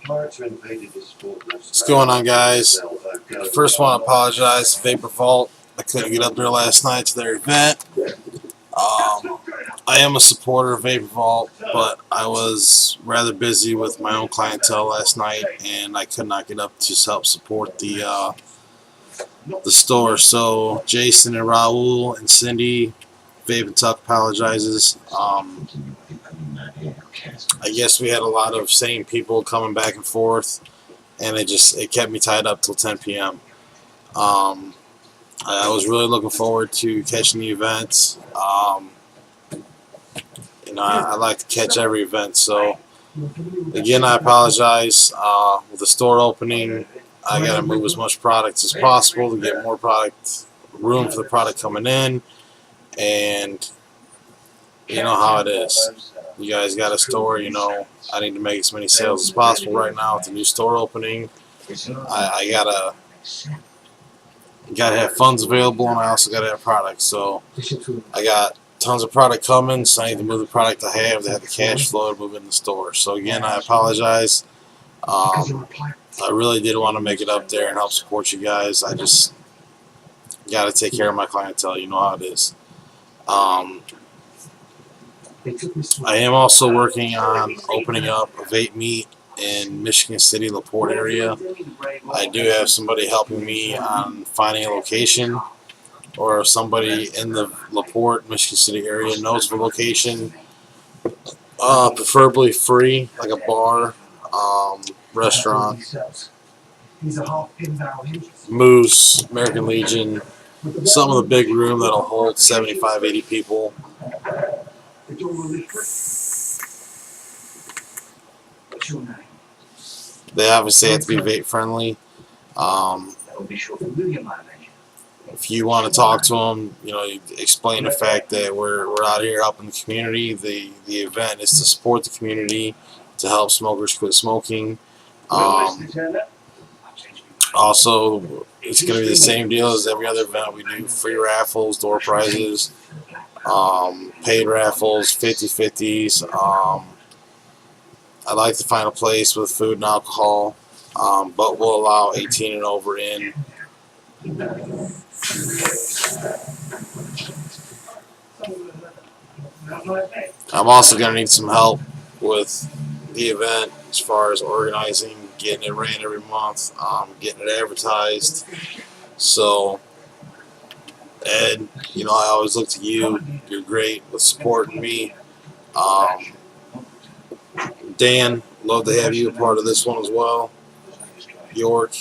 What's going on, guys? First, want to apologize to Vapor Vault. I couldn't get up there last night to their event. I am a supporter of Vapor Vault, but I was rather busy with my own clientele last night, and I could not get up to help support the store. So Jason and Raul and Cindy, Vape and Tuck apologizes. I guess we had a lot of same people coming back and forth, and it kept me tied up till 10 p.m. I was really looking forward to catching the event. I like to catch every event, so again, I apologize. With the store opening, I got to move as much product as possible to get more room for the product coming in, and you know how it is. You guys got a store, I need to make as many sales as possible right now with the new store opening. I gotta have funds available, and I also gotta have products. So I got tons of product coming, so I need to move the product I have to have the cash flow to move in the store. So again, I apologize. I really did want to make it up there and help support you guys. I just got to take care of my clientele. You know how it is. I am also working on opening up a vape meet in Michigan City, LaPorte area. I do have somebody helping me on finding a location, or if somebody in the LaPorte, Michigan City area knows the location, preferably free, like a bar, restaurant, Moose, American Legion, some of the big room that'll hold 75, 80 people. They obviously have to be vape friendly. If you want to talk to them, you explain the fact that we're out here helping the community. The event is to support the community, to help smokers quit smoking. Also, it's going to be the same deal as every other event. We do free raffles, door prizes, paid raffles, 50/50s. I'd like to find a place with food and alcohol, but we'll allow 18 and over in. I'm also going to need some help with the event as far as organizing, getting it ran every month, getting it advertised. So, Ed, I always look to you. You're great with supporting me. Dan, love to have you a part of this one as well. York.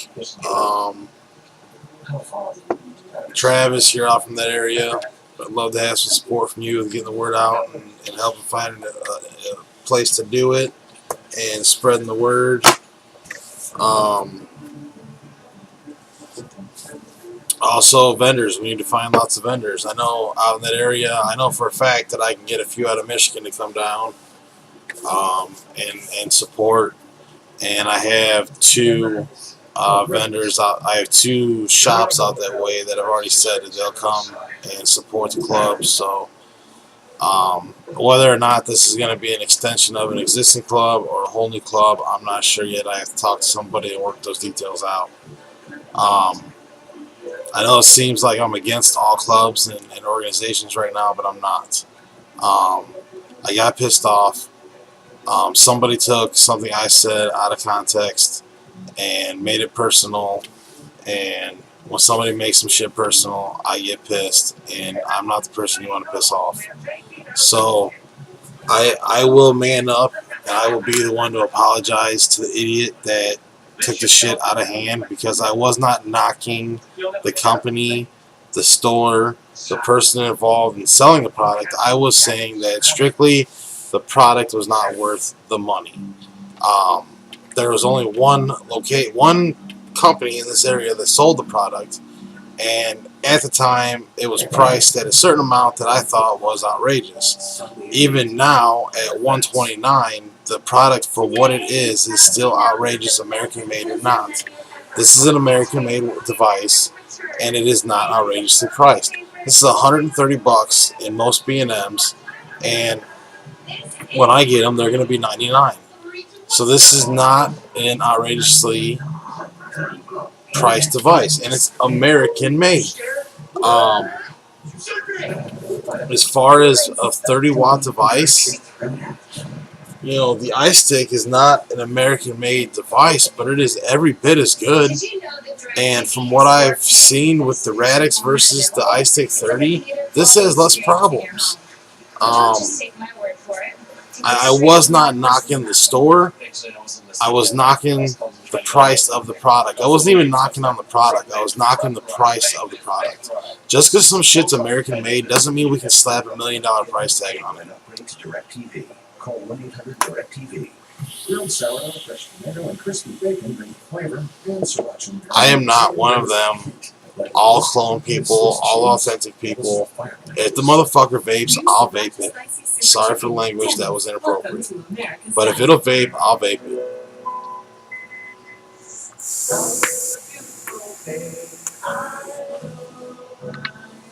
Travis, you're out from that area. I'd love to have some support from you with getting the word out and helping find a place to do it and spreading the word. Also, vendors. We need to find lots of vendors. I know out in that area, I know for a fact that I can get a few out of Michigan to come down and support. And I have two vendors out. I have two shops out that way that have already said that they'll come and support the club. So whether or not this is going to be an extension of an existing club or a whole new club, I'm not sure yet. I have to talk to somebody and work those details out. I know it seems like I'm against all clubs and organizations right now, but I'm not. I got pissed off. Somebody took something I said out of context and made it personal, and when somebody makes some shit personal, I get pissed, and I'm not the person you want to piss off. So I will man up, and I will be the one to apologize to the idiot that took the shit out of hand, because I was not knocking the company, the store, the person involved in selling the product. I was saying that strictly the product was not worth the money. There was only one company in this area that sold the product, and at the time it was priced at a certain amount that I thought was outrageous. Even now at $129, the product for what it is still outrageous, American made or not. This is an American made device, and it is not outrageously priced. This is $130 in most B&Ms, and when I get them, they're going to be $99. So this is not an outrageously priced device, and it's American made. Um, as far as a 30-watt device, the iStick is not an American-made device, but it is every bit as good. And from what I've seen with the Radix versus the iStick 30, this has less problems. I was not knocking the store. I was knocking the price of the product. I wasn't even knocking on the product. I was knocking the price of the product. Just because some shit's American made doesn't mean we can slap $1 million price tag on it. Call 1-800-DIRECTV. Grilled sourdough, fresh tomato, and crispy bacon bring flavor and sriracha. I am not one of them all clone people, all authentic people. If the motherfucker vapes, I'll vape it. Sorry for the language, that was inappropriate. But if it'll vape, I'll vape it.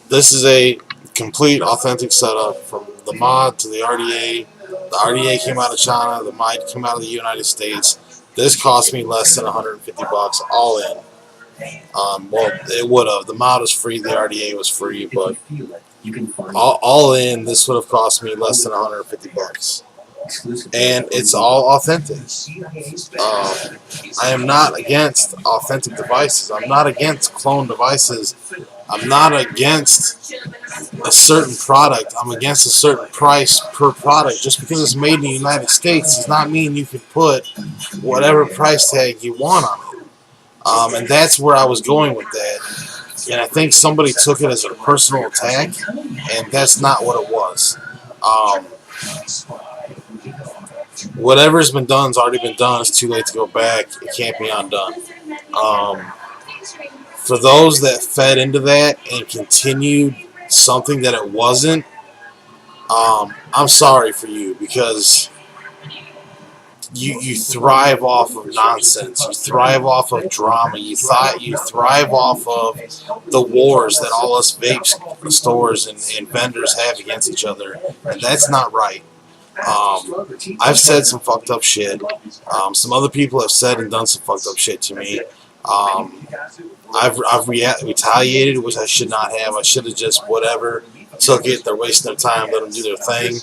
This is a complete authentic setup from the mod to the RDA. The RDA came out of China, the mod came out of the United States. This cost me less than $150 all in. Well, it would have. The mod was free, the RDA was free, but all in, this would have cost me less than $150. And it's all authentic. I am not against authentic devices. I'm not against clone devices. I'm not against a certain product. I'm against a certain price per product. Just because it's made in the United States does not mean you can put whatever price tag you want on it. And that's where I was going with that. And I think somebody took it as a personal attack, and that's not what it was. Whatever's been done has already been done. It's too late to go back. It can't be undone. For those that fed into that and continued something that it wasn't, I'm sorry for you, because you thrive off of nonsense. You thrive off of drama. You thrive off of the wars that all us vape stores and vendors have against each other, and that's not right. I've said some fucked up shit. Some other people have said and done some fucked up shit to me. I've retaliated, which I should not have. I should have just whatever, took it. They're wasting their time. Let them do their thing.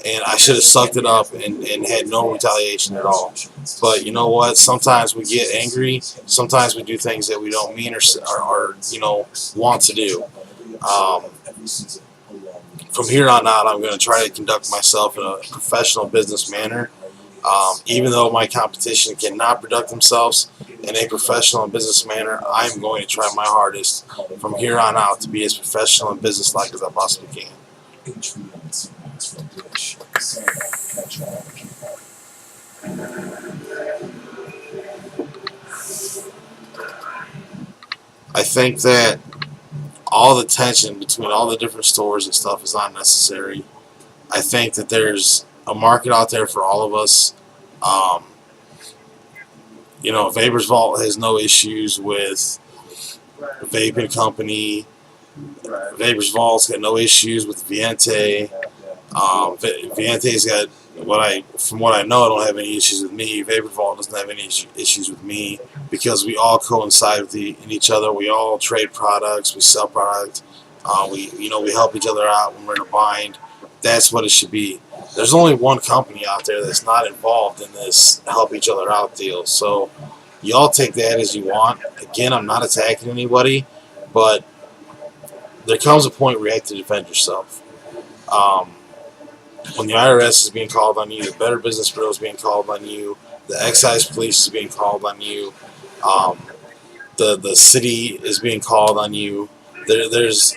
And I should have sucked it up and had no retaliation at all. But you know what? Sometimes we get angry. Sometimes we do things that we don't mean or want to do. From here on out, I'm going to try to conduct myself in a professional business manner. Even though my competition cannot conduct themselves in a professional and business manner, I'm going to try my hardest from here on out to be as professional and business-like as I possibly can. I think that all the tension between all the different stores and stuff is not necessary. I think that there's a market out there for all of us. Vapors Vault has no issues with Vaping Company. Vapors Vault's got no issues with Viente. Viente's got, from what I know, I don't have any issues with me. Vapor Vault doesn't have any issues with me, because we all coincide with in each other. We all trade products. We sell products. We help each other out when we're in a bind. That's what it should be. There's only one company out there that's not involved in this help each other out deal. So y'all take that as you want. Again, I'm not attacking anybody, but there comes a point where you have to defend yourself. When the IRS is being called on you, the Better Business Bureau is being called on you, the excise police is being called on you, the city is being called on you. There's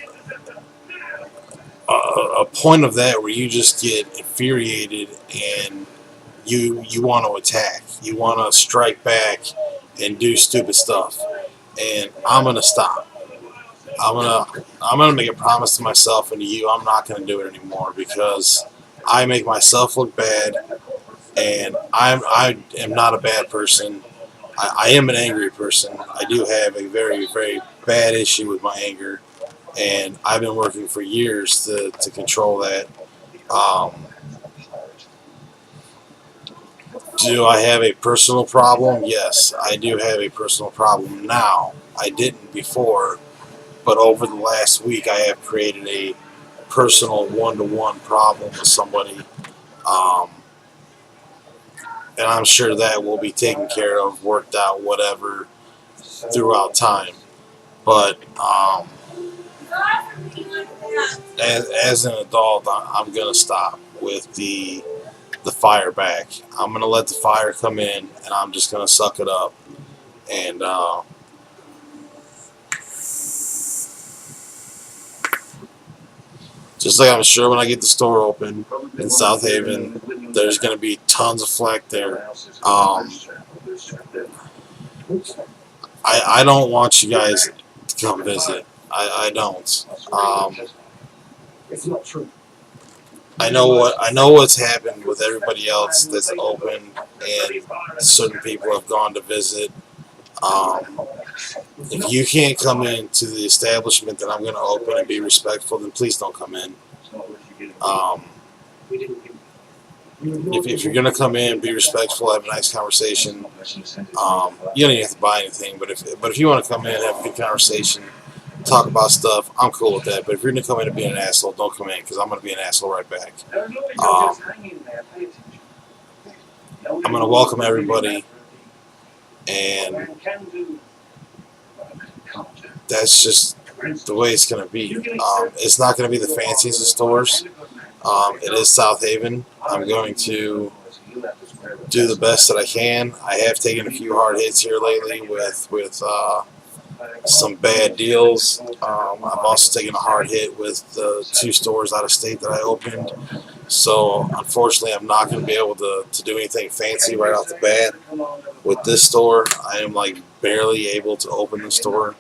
a point of that where you just get infuriated and you want to attack. You want to strike back and do stupid stuff. And I'm gonna stop. I'm gonna make a promise to myself and to you. I'm not gonna do it anymore, because I make myself look bad, and I am not a bad person. I am an angry person. I do have a very, very bad issue with my anger, and I've been working for years to control that. Do I have a personal problem? Yes, I do have a personal problem now. I didn't before, but over the last week, I have created a personal one-to-one problem with somebody, um, and I'm sure that will be taken care of, worked out, whatever, throughout time. But as an adult, I'm gonna stop with the fire back. I'm gonna let the fire come in, and I'm just gonna suck it up. And just like I'm sure when I get the store open in South Haven, there's gonna be tons of flack there. I don't want you guys to come visit. I don't. I know what's happened with everybody else that's open, and certain people have gone to visit. If you can't come into the establishment that I'm going to open and be respectful, then please don't come in. If you're going to come in, be respectful, have a nice conversation. You don't even have to buy anything, but if you want to come in, have a good conversation, talk about stuff, I'm cool with that. But if you're going to come in and be an asshole, don't come in, because I'm going to be an asshole right back. I'm going to welcome everybody, and that's just the way it's going to be. It's not going to be the fanciest of stores. It is South Haven. I'm going to do the best that I can. I have taken a few hard hits here lately with some bad deals. I've also taken a hard hit with the 2 stores out of state that I opened. So unfortunately, I'm not going to be able to do anything fancy right off the bat. With this store, I am like barely able to open the store.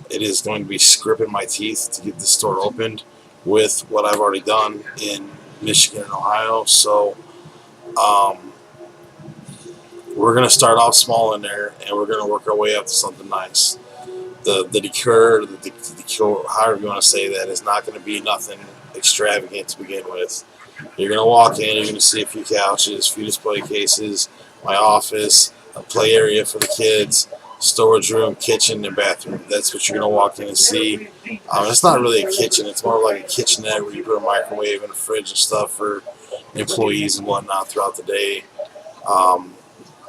It is going to be scripting my teeth to get the store opened with what I've already done in Michigan and Ohio. So we're going to start off small in there, and we're going to work our way up to something nice. The decor, however you want to say that, is not going to be nothing extravagant to begin with. You're going to walk in, you're going to see a few couches, a few display cases, my office, a play area for the kids, storage room, kitchen, and bathroom. That's what you're going to walk in and see. It's not really a kitchen. It's more like a kitchenette where you put a microwave and a fridge and stuff for employees and whatnot throughout the day.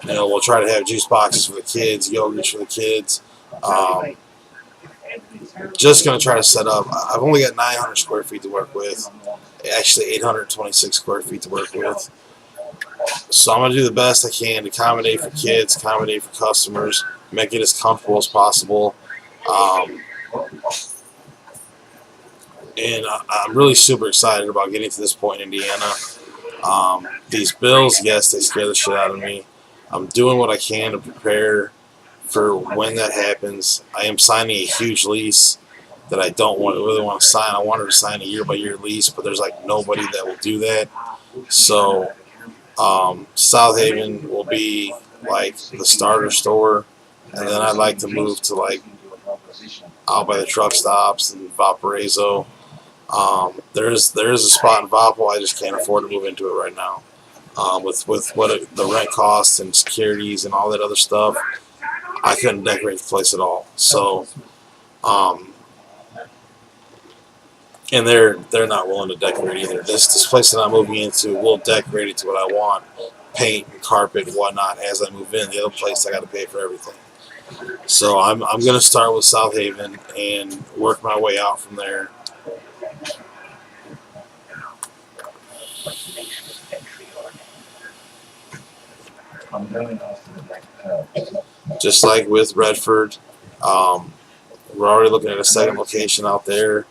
We'll try to have juice boxes for the kids, yogurts for the kids. Just going to try to set up. I've only got 900 square feet to work with. Actually, 826 square feet to work with. So I'm going to do the best I can to accommodate for kids, accommodate for customers, make it as comfortable as possible. And I'm really super excited about getting to this point in Indiana. These bills, yes, they scare the shit out of me. I'm doing what I can to prepare for when that happens. I am signing a huge lease that I don't really want to sign. I wanted to sign a year-by-year lease, but there's like nobody that will do that. So South Haven will be like the starter store, and then I'd like to move to like out by the truck stops and Valparaiso. There is a spot in Valpo. I just can't afford to move into it right now. With what the rent costs and securities and all that other stuff, I couldn't decorate the place at all. So, and they're not willing to decorate either. This place that I'm moving into will decorate it to what I want, paint and carpet and whatnot as I move in. The other place I got to pay for everything. So I'm gonna start with South Haven and work my way out from there. Just like with Redford, we're already looking at a second location out there.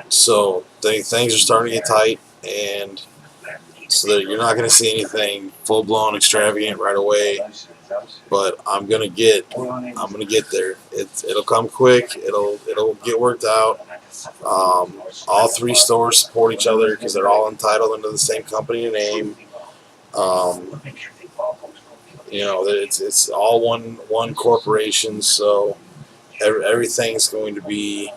So things are starting to get tight, and so that you're not going to see anything full blown extravagant right away. But I'm gonna get there. It'll come quick. It'll get worked out. All 3 stores support each other because they're all entitled under the same company name. It's all one corporation, so everything's going to be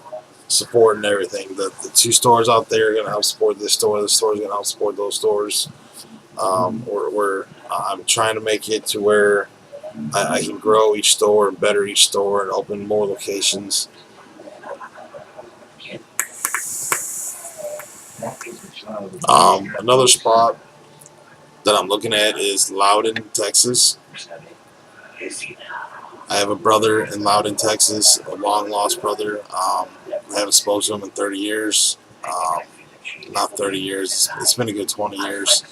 supporting everything. The two stores out there are going to help support this store. The store is going to help support those stores. I'm trying to make it to where I can grow each store and better each store and open more locations. Another spot that I'm looking at is Loudon, Texas. I have a brother in Loudon, Texas, a long lost brother. I haven't spoken to him in 30 years. Not 30 years. It's been a good 20 years.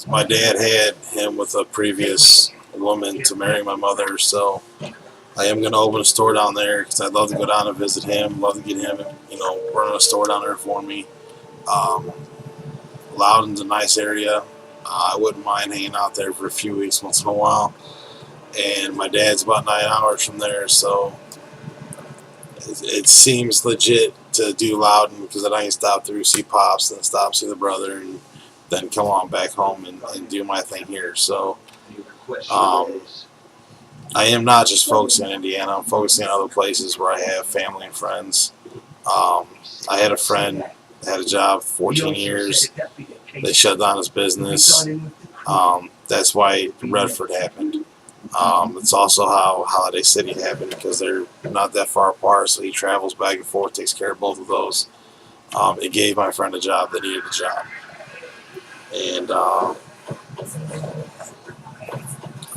My dad had him with a previous woman to marry my mother, so I am going to open a store down there because I'd love to go down and visit him. Love to get him, running a store down there for me. Loudon's a nice area. I wouldn't mind hanging out there for a few weeks once in a while. And my dad's about 9 hours from there, so it seems legit to do Loudon because then I can stop through, see Pops, then stop, see the brother, and then come on back home and do my thing here. So I am not just focusing on Indiana. I'm focusing on other places where I have family and friends. I had a friend that had a job for 14 years. They shut down his business. That's why Redford happened. It's also how Holiday City happened because they're not that far apart, so he travels back and forth, takes care of both of those. It gave my friend a job that needed a job. And all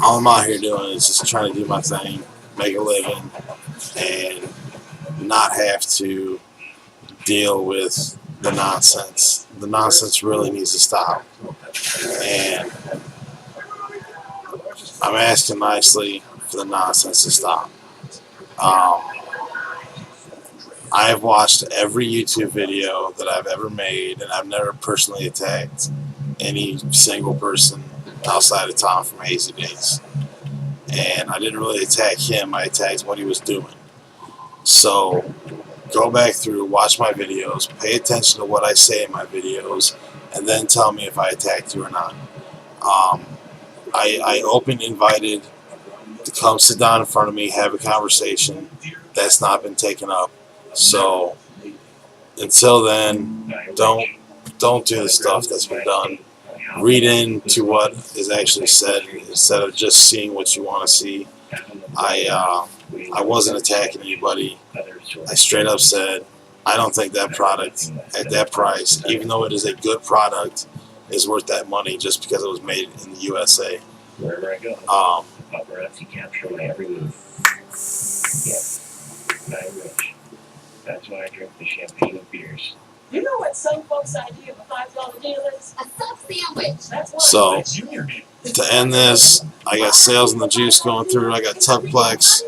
I'm out here doing is just trying to do my thing, make a living, and not have to deal with the nonsense. The nonsense really needs to stop. And I'm asking nicely for the nonsense to stop. I have watched every YouTube video that I've ever made, and I've never personally attacked any single person outside of Tom from Hazy Days. And I didn't really attack him, I attacked what he was doing. So go back through, watch my videos, pay attention to what I say in my videos, and then tell me if I attacked you or not. I invited to come sit down in front of me, have a conversation. That's not been taken up. So until then, don't do the stuff that's been done. Read into what is actually said instead of just seeing what you want to see. I wasn't attacking anybody. I straight up said I don't think that product at that price, even though it is a good product, is worth that money just because it was made in the USA. Wherever I go, paparazzi capture my every move. Yeah, I'm rich. That's why I drink the champagne and beers. You know what some folks' idea of a $5 deal is? A sub sandwich. That's what So, to end this, I got Sales in the Juice going through. I got Tuckplex,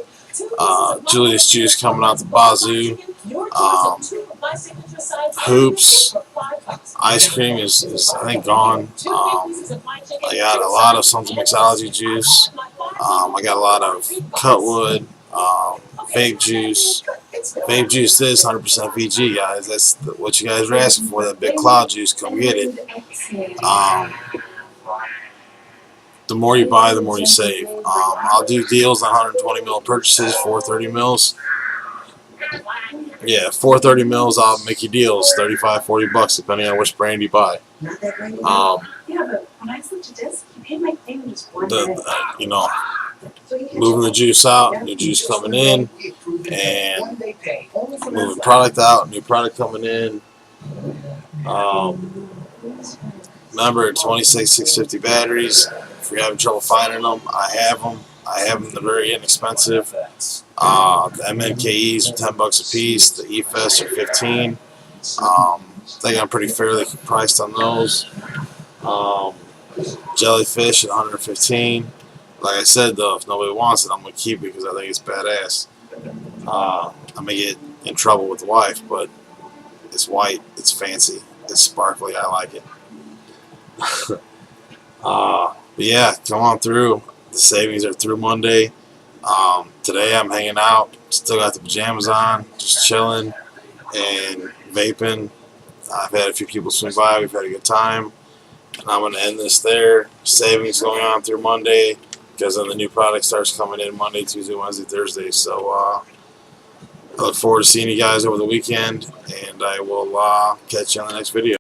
Julius Juice coming out the bazoo. Hoops, ice cream is I think gone. I got a lot of Sons of Mixology juice. I got a lot of Cutwood, vape juice. Vape juice is 100% VG, guys. That's what you guys are asking for. That big cloud juice, come get it. The more you buy, the more you save. I'll do deals on 120 ml purchases, 430 mils. Yeah, 430 mils, I'll make you deals, $35-40 depending on which brand you buy. Moving the juice out, new juice coming in, and moving product out, new product coming in. Remember, 26-650 batteries. If you're having trouble finding them, I have them. I have them. They're very inexpensive. The MNKEs are $10 a piece. The EFS are $15. I think I'm pretty fairly priced on those. Jellyfish at $115. Like I said, though, if nobody wants it, I'm gonna keep it because I think it's badass. I may get in trouble with the wife, but it's white, it's fancy, it's sparkly. I like it. But yeah, come on through. The savings are through Monday. Today I'm hanging out, still got the pajamas on, just chilling and vaping. I've had a few people swing by, we've had a good time. And I'm going to end this there. Savings going on through Monday. because then the new product starts coming in Monday, Tuesday, Wednesday, Thursday. So I look forward to seeing you guys over the weekend, and I will catch you on the next video.